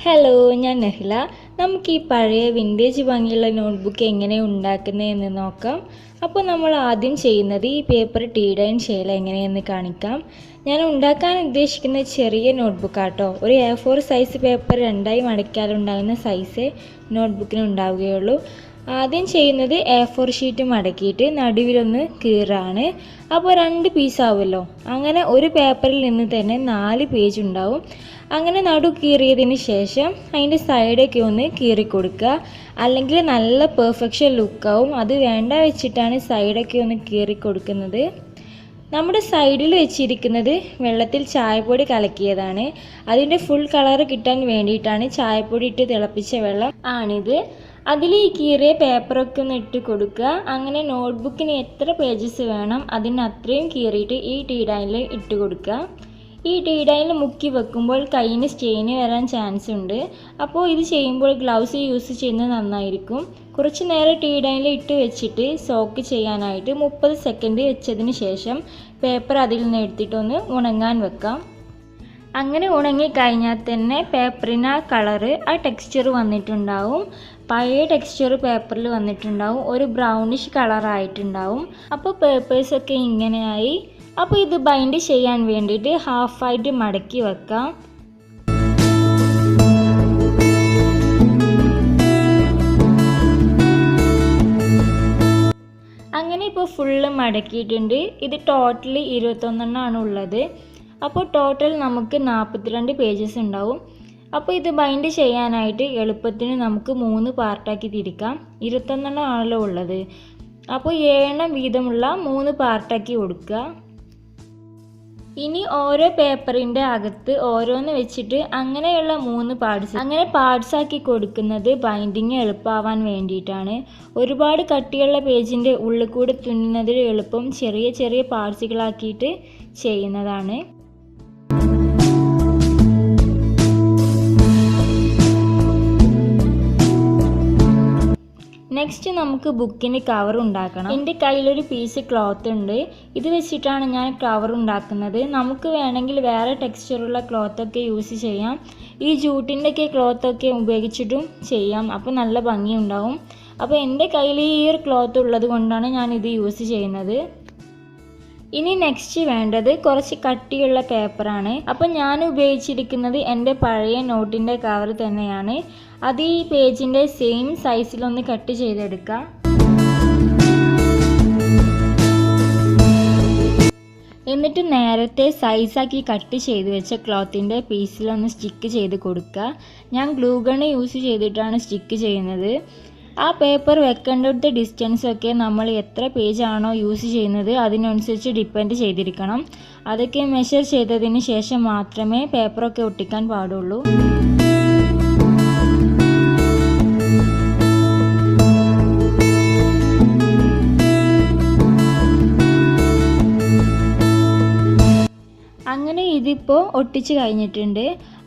Hello, ഞാൻ നഹില. നമുക്ക് ഈ പഴയ വിൻറ്റേജ് ഭംഗിയുള്ള നോട്ട്ബുക്ക് എങ്ങനെ ഉണ്ടാക്കുന്നതെന്ന് നോക്കാം. അപ്പോൾ നമ്മൾ ആദ്യം ചെയ്യുന്നത് ഈ പേപ്പർ ടീ ഡൈൻ ചെയ്യൽ എങ്ങനെയെന്ന് കാണിക്കാം. ഞാൻ ഉണ്ടാക്കാൻ ഉദ്ദേശിക്കുന്ന ചെറിയ നോട്ട്ബുക്കാട്ടോ. ഒരു A4 സൈസ് പേപ്പർ രണ്ടായി മടക്കിയാലുണ്ടാകുന്ന സൈസേ നോട്ട്ബുക്കിന് ഉണ്ടാവുകയുള്ളൂ. ആദ്യം ചെയ്യുന്നത് A4 ഷീറ്റ് മടക്കിയിട്ട് നടുവിലൊന്ന് കീറാണ്. അപ്പോൾ 2 പീസാവുമല്ലോ. അങ്ങനെ ഒരു പേപ്പറിൽ നിന്ന് തന്നെ 4 പേജ് ഉണ്ടാവും. അങ്ങനെ നടു കീറിയതിന് ശേഷം അതിൻ്റെ സൈഡൊക്കെ ഒന്ന് കീറി കൊടുക്കുക. അല്ലെങ്കിൽ നല്ല പെർഫെക്ഷൻ ലുക്കാവും. അത് വേണ്ട വെച്ചിട്ടാണ് സൈഡൊക്കെ ഒന്ന് കീറി കൊടുക്കുന്നത്. നമ്മുടെ സൈഡിൽ വെച്ചിരിക്കുന്നത് വെള്ളത്തിൽ ചായപ്പൊടി കലക്കിയതാണ്. അതിൻ്റെ ഫുൾ കളർ കിട്ടാൻ വേണ്ടിയിട്ടാണ് ചായപ്പൊടി ഇട്ട് തിളപ്പിച്ച വെള്ളം ആണിത്. അതിൽ ഈ കീറിയ പേപ്പറൊക്കെ ഒന്ന് ഇട്ട് കൊടുക്കുക. അങ്ങനെ നോട്ട്ബുക്കിന് എത്ര പേജസ് വേണം അതിന് അത്രയും കീറിയിട്ട് ഈ ടീ ഡൈനിൽ ഇട്ട് കൊടുക്കുക. ഈ ടീ ഡൈനിൽ മുക്കി വെക്കുമ്പോൾ കയ്യിന് സ്റ്റെയിന് വരാൻ ചാൻസ് ഉണ്ട്. അപ്പോൾ ഇത് ചെയ്യുമ്പോൾ ഗ്ലൗസ് യൂസ് ചെയ്യുന്നത് നന്നായിരിക്കും. കുറച്ച് നേരം ടീ ഡൈനിൽ ഇട്ട് വെച്ചിട്ട് സോക്ക് ചെയ്യാനായിട്ട് 30 സെക്കൻഡ് വെച്ചതിന് ശേഷം പേപ്പർ അതിൽ നിന്ന് എടുത്തിട്ടൊന്ന് ഉണങ്ങാൻ വെക്കാം. അങ്ങനെ ഉണങ്ങി കഴിഞ്ഞാൽ തന്നെ പേപ്പറിന് ആ കളറ്, ആ ടെക്സ്ചർ വന്നിട്ടുണ്ടാവും. പഴയ ടെക്സ്ചർ പേപ്പറിൽ വന്നിട്ടുണ്ടാവും. ഒരു ബ്രൗണിഷ് കളറായിട്ടുണ്ടാവും. അപ്പോൾ പേപ്പേഴ്സൊക്കെ ഇങ്ങനെയായി. അപ്പോൾ ഇത് ബൈൻഡ് ചെയ്യാൻ വേണ്ടിയിട്ട് ഹാഫായിട്ട് മടക്കി വെക്കാം. അങ്ങനെ ഇപ്പോൾ ഫുള്ള് മടക്കിയിട്ടുണ്ട്. ഇത് ടോട്ടലി 21 ഉള്ളത്. അപ്പോൾ ടോട്ടൽ നമുക്ക് 42 പേജസ് ഉണ്ടാവും. അപ്പോൾ ഇത് ബൈൻഡ് ചെയ്യാനായിട്ട് എളുപ്പത്തിന് നമുക്ക് 3 പാർട്ടാക്കി തിരിക്കാം. 21 ആണല്ലോ ഉള്ളത്. അപ്പോൾ 7 വീതമുള്ള 3 പാർട്ടാക്കി കൊടുക്കുക. ഇനി ഓരോ പേപ്പറിൻ്റെ അകത്ത് ഓരോന്ന് വെച്ചിട്ട് അങ്ങനെയുള്ള 3 പാർട്സ് അങ്ങനെ പാർട്സാക്കി കൊടുക്കുന്നത് ബൈൻഡിങ് എളുപ്പമാവാൻ വേണ്ടിയിട്ടാണ്. ഒരുപാട് കട്ടിയുള്ള പേജിൻ്റെ ഉള്ളിൽ കൂടെ തുന്നുന്നതിൽ എളുപ്പം ചെറിയ ചെറിയ പാർട്സുകളാക്കിയിട്ട് ചെയ്യുന്നതാണ്. നെക്സ്റ്റ് നമുക്ക് ബുക്കിന് കവർ ഉണ്ടാക്കണം. എൻ്റെ കയ്യിലൊരു പീസ് ക്ലോത്ത് ഉണ്ട്. ഇത് വെച്ചിട്ടാണ് ഞാൻ കവർ ഉണ്ടാക്കുന്നത്. നമുക്ക് വേണമെങ്കിൽ വേറെ ടെക്സ്ചറുള്ള ക്ലോത്തൊക്കെ യൂസ് ചെയ്യാം. ഈ ജൂട്ടിൻ്റെയൊക്കെ ക്ലോത്തൊക്കെ ഉപയോഗിച്ചിട്ടും ചെയ്യാം. അപ്പോൾ നല്ല ഭംഗിയുണ്ടാവും. അപ്പോൾ എൻ്റെ കയ്യിൽ ഈ ഒരു ക്ലോത്ത് ഉള്ളത് കൊണ്ടാണ് ഞാൻ ഇത് യൂസ് ചെയ്യുന്നത്. ഇനി നെക്സ്റ്റ് വേണ്ടത് കുറച്ച് കട്ടിയുള്ള പേപ്പറാണ്. അപ്പം ഞാൻ ഉപയോഗിച്ചിരിക്കുന്നത് എൻ്റെ പഴയ നോട്ടിൻ്റെ കവർ തന്നെയാണ്. അത് ഈ പേജിൻ്റെ സെയിം സൈസിലൊന്ന് കട്ട് ചെയ്തെടുക്കാം. എന്നിട്ട് നേരത്തെ സൈസാക്കി കട്ട് ചെയ്ത് വെച്ച ക്ലോത്തിൻ്റെ പീസിലൊന്ന് സ്റ്റിക്ക് ചെയ്ത് കൊടുക്കുക. ഞാൻ ഗ്ലൂ ഗൺ യൂസ് ചെയ്തിട്ടാണ് സ്റ്റിക്ക് ചെയ്യുന്നത്. ആ പേപ്പർ വെക്കേണ്ടടുത്ത ഡിസ്റ്റൻസൊക്കെ നമ്മൾ എത്ര പേജാണോ യൂസ് ചെയ്യുന്നത് അതിനനുസരിച്ച് ഡിപ്പെൻഡ് ചെയ്തിരിക്കണം. അതൊക്കെ മെഷർ ചെയ്തതിന് ശേഷം മാത്രമേ പേപ്പറൊക്കെ ഒട്ടിക്കാൻ പാടുള്ളൂ. അങ്ങനെ ഇതിപ്പോൾ ഒട്ടിച്ച് കഴിഞ്ഞിട്ടുണ്ട്.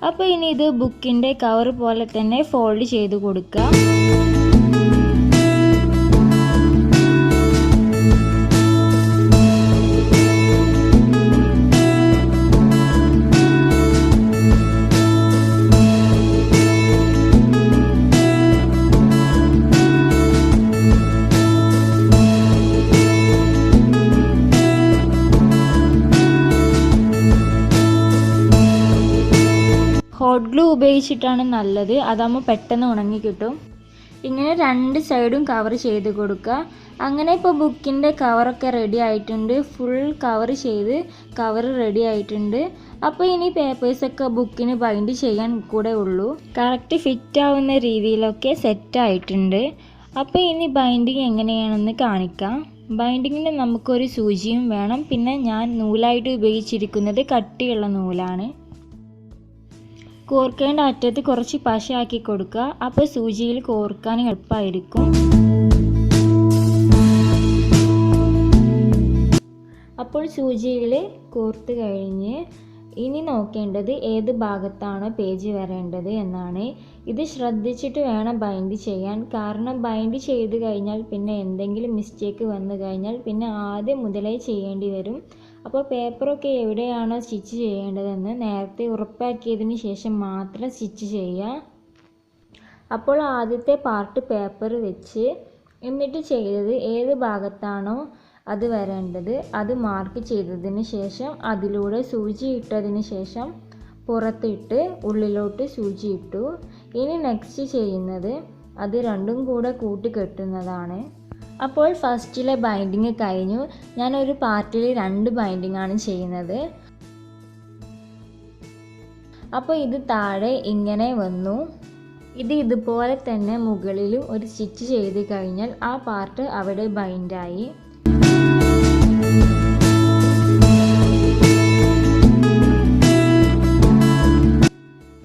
അപ്പോൾ ഇനി ഇത് ബുക്കിൻ്റെ കവർ പോലെ തന്നെ ഫോൾഡ് ചെയ്ത് കൊടുക്കുക. ഹോട്ട് ഗ്ലൂ ഉപയോഗിച്ചിട്ടാണ് നല്ലത്. അതാകുമ്പോൾ പെട്ടെന്ന് ഉണങ്ങി കിട്ടും. ഇങ്ങനെ 2 സൈഡും കവർ ചെയ്ത് കൊടുക്കുക. അങ്ങനെ ഇപ്പോൾ ബുക്കിൻ്റെ കവറൊക്കെ റെഡി ആയിട്ടുണ്ട്. ഫുൾ കവർ ചെയ്ത് കവർ റെഡി ആയിട്ടുണ്ട്. അപ്പോൾ ഇനി പേപ്പേഴ്സൊക്കെ ബുക്കിന് ബൈൻഡ് ചെയ്യാൻ കൂടെ ഉള്ളൂ. കറക്റ്റ് ഫിറ്റ് ആവുന്ന രീതിയിലൊക്കെ സെറ്റ് ആയിട്ടുണ്ട്. അപ്പോൾ ഇനി ബൈൻഡിങ് എങ്ങനെയാണെന്ന് കാണിക്കാം. ബൈൻഡിങ്ങിന് നമുക്കൊരു സൂചിയും വേണം. പിന്നെ ഞാൻ നൂലായിട്ട് ഉപയോഗിച്ചിരിക്കുന്നത് കട്ടിയുള്ള നൂലാണ്. കോർക്കേണ്ട അറ്റത്ത് കുറച്ച് പശ ആക്കി കൊടുക്കുക. അപ്പോൾ സൂചിയിൽ കോർക്കാൻ എളുപ്പമായിരിക്കും. അപ്പോൾ സൂചിയിൽ കോർത്ത് കഴിഞ്ഞ് ഇനി നോക്കേണ്ടത് ഏത് ഭാഗത്താണോ പേജ് വരേണ്ടത് എന്നാണ്. ഇത് ശ്രദ്ധിച്ചിട്ട് വേണം ബൈൻഡ് ചെയ്യാൻ. കാരണം ബൈൻഡ് ചെയ്ത് കഴിഞ്ഞാൽ പിന്നെ എന്തെങ്കിലും മിസ്റ്റേക്ക് വന്നു കഴിഞ്ഞാൽ പിന്നെ ആദ്യം മുതലേ ചെയ്യേണ്ടി വരും. അപ്പോൾ പേപ്പറൊക്കെ എവിടെയാണോ സ്റ്റിച്ച് ചെയ്യേണ്ടതെന്ന് നേരത്തെ ഉറപ്പാക്കിയതിന് ശേഷം മാത്രം സ്റ്റിച്ച് ചെയ്യുക. അപ്പോൾ ആദ്യത്തെ പാർട്ട് പേപ്പർ വെച്ച് എന്നിട്ട് ചെയ്തത് ഏത് ഭാഗത്താണോ അത് വരേണ്ടത് അത് മാർക്ക് ചെയ്തതിന് ശേഷം അതിലൂടെ സൂചി ഇട്ടതിന് ശേഷം പുറത്തിട്ട് ഉള്ളിലോട്ട് സൂചി ഇട്ടു. ഇനി നെക്സ്റ്റ് ചെയ്യുന്നത് അത് രണ്ടും കൂടെ കൂട്ടി കെട്ടുന്നതാണ്. അപ്പോൾ ഫസ്റ്റിലെ ബൈൻഡിങ് കഴിഞ്ഞു. ഞാനൊരു പാർട്ടിൽ 2 ബൈൻഡിങ് ആണ് ചെയ്യുന്നത്. അപ്പോൾ ഇത് താഴെ ഇങ്ങനെ വന്നു. ഇത് ഇതുപോലെ തന്നെ മുകളിലും ഒരു സ്റ്റിച്ച് ചെയ്ത് കഴിഞ്ഞാൽ ആ പാർട്ട് അവിടെ ബൈൻഡായി.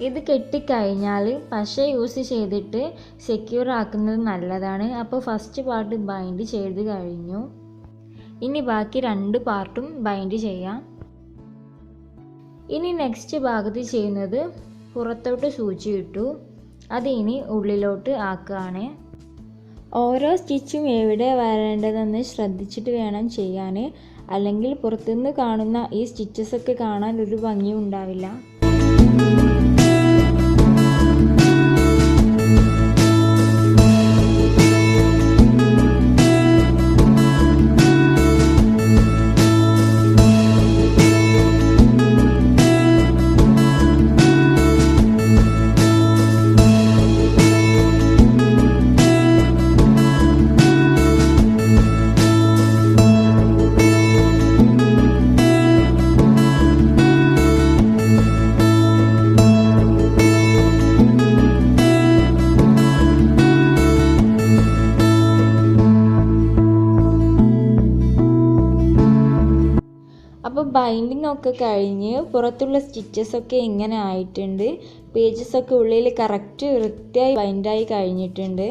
ഇത് കെട്ടിക്കഴിഞ്ഞാൽ പശ യൂസ് ചെയ്തിട്ട് സെക്യൂർ ആക്കുന്നത് നല്ലതാണ്. അപ്പോൾ ഫസ്റ്റ് പാർട്ട് ബൈൻഡ് ചെയ്ത് കഴിഞ്ഞു. ഇനി ബാക്കി 2 പാർട്ടും ബൈൻഡ് ചെയ്യാം. ഇനി നെക്സ്റ്റ് ഭാഗത്ത് ചെയ്യുന്നത് പുറത്തോട്ട് സൂചി ഇട്ടു. അത് ഇനി ഉള്ളിലോട്ട് ആക്കുകയാണ്. ഓരോ സ്റ്റിച്ചും എവിടെ വരേണ്ടതെന്ന് ശ്രദ്ധിച്ചിട്ട് വേണം ചെയ്യാൻ. അല്ലെങ്കിൽ പുറത്തുനിന്ന് കാണുന്ന ഈ സ്റ്റിച്ചസൊക്കെ കാണാൻ ഒരു ഭംഗിയും ഉണ്ടാവില്ല. അപ്പോൾ ബൈൻഡിങ് ഒക്കെ കഴിഞ്ഞ് പുറത്തുള്ള സ്റ്റിച്ചസൊക്കെ ഇങ്ങനെ ആയിട്ടുണ്ട്. പേജസൊക്കെ ഉള്ളിൽ കറക്റ്റ് വൃത്തിയായി ബൈൻഡായി കഴിഞ്ഞിട്ടുണ്ട്.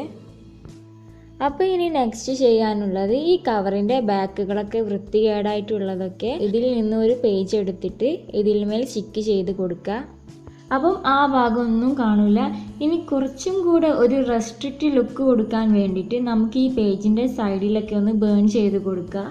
അപ്പോൾ ഇനി നെക്സ്റ്റ് ചെയ്യാനുള്ളത് ഈ കവറിൻ്റെ ബാക്കുകളൊക്കെ വൃത്തികേടായിട്ടുള്ളതൊക്കെ ഇതിൽ നിന്ന് ഒരു പേജ് എടുത്തിട്ട് ഇതിന്മേൽ സ്റ്റിക്ക് ചെയ്ത് കൊടുക്കുക. അപ്പം ആ ഭാഗമൊന്നും കാണില്ല. ഇനി കുറച്ചും കൂടെ ഒരു റെസ്ട്രിക്റ്റ് ലുക്ക് കൊടുക്കാൻ വേണ്ടിയിട്ട് നമുക്ക് ഈ പേജിൻ്റെ സൈഡിലൊക്കെ ഒന്ന് ബേൺ ചെയ്ത് കൊടുക്കുക.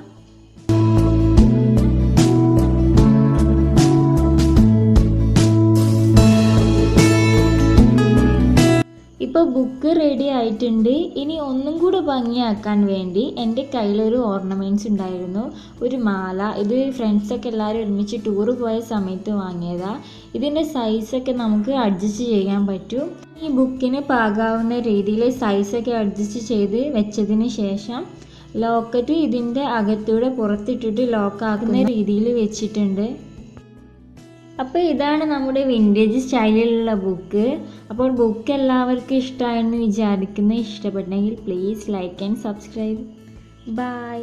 ഇപ്പോൾ ബുക്ക് റെഡി ആയിട്ടുണ്ട്. ഇനി ഒന്നും കൂടെ ഭംഗിയാക്കാൻ വേണ്ടി എൻ്റെ കയ്യിലൊരു ഓർണമെൻറ്റ്സ് ഉണ്ടായിരുന്നു, ഒരു മാല. ഇത് ഫ്രണ്ട്സൊക്കെ എല്ലാവരും ഒരുമിച്ച് ടൂറ് പോയ സമയത്ത് വാങ്ങിയതാണ്. ഇതിൻ്റെ സൈസൊക്കെ നമുക്ക് അഡ്ജസ്റ്റ് ചെയ്യാൻ പറ്റും. ഈ ബുക്കിന് പാകാവുന്ന രീതിയിൽ സൈസൊക്കെ അഡ്ജസ്റ്റ് ചെയ്ത് വെച്ചതിന് ശേഷം ലോക്കറ്റ് ഇതിൻ്റെ അകത്തൂടെ പുറത്തിട്ടിട്ട് ലോക്കാക്കുന്ന രീതിയിൽ വെച്ചിട്ടുണ്ട്. അപ്പോൾ ഇതാണ് നമ്മുടെ വിൻറ്റേജ് സ്റ്റൈലിലുള്ള ബുക്ക്. അപ്പോൾ ബുക്ക് എല്ലാവർക്കും ഇഷ്ടമായെന്ന് വിചാരിക്കുന്നു. ഇഷ്ടപ്പെട്ടെങ്കിൽ please like and subscribe. By.